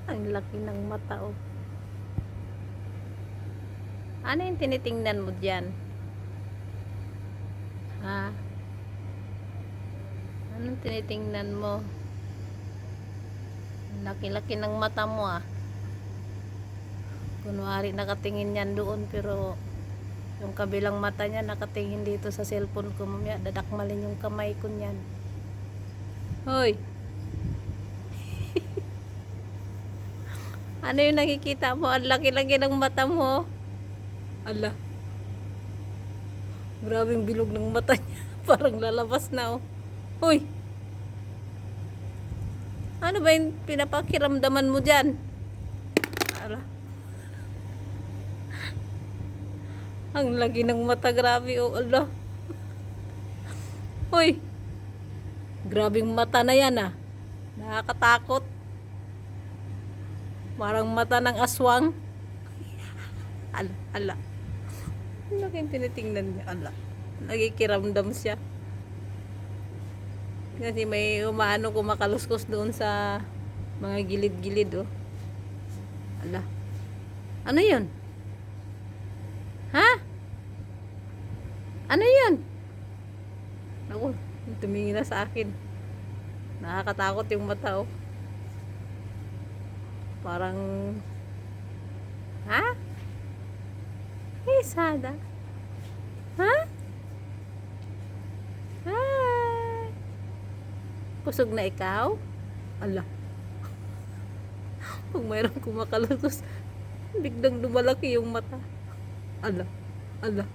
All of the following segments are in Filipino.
Ang laki ng mata, oh. Ano yung tinitingnan mo dyan? Ha? Anong tinitingnan mo? Laki-laki ng mata mo, ah. Kunwari nakatingin yan doon, pero yung kabilang mata niya nakatingin dito sa cellphone ko. Mamaya dadakmalin yung kamay ko niyan. Hoy! Ano yung nakikita mo? Ang laki-laki ng mata mo. Ala. Grabing bilog ng mata niya. Parang lalabas na, oh. Hoy! Ano ba yung pinapakiramdaman mo dyan? Ala. Ang laki ng mata, grabe, oh. Ala. Hoy! Grabing mata na yan, ah. Nakakatakot. Parang mata ng aswang. Ala, ala. Ang laki yung tinitingnan niya. Ala. Nagikiramdam siya. Kasi may umaano kumakaluskos doon sa mga gilid-gilid, oh. Ala. Ano yun? Ha? Ano yun? Naku, tumingin na sa akin. Nakakatakot yung mata, oh. Parang, ha? Sada. Ha? Hi. Kusog na ikaw? Ala. Pag mayroong kumakaluskos, biglang lumalaki yung mata. Ala. Ala.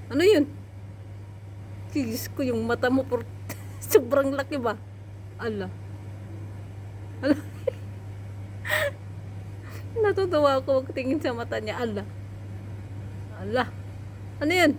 Ano yun? Kigis ko yung mata mo por sobrang laki ba? Ala. Ala. Natutuwa ako pagtingin sa mata niya. Ala. Ala. Ano yun?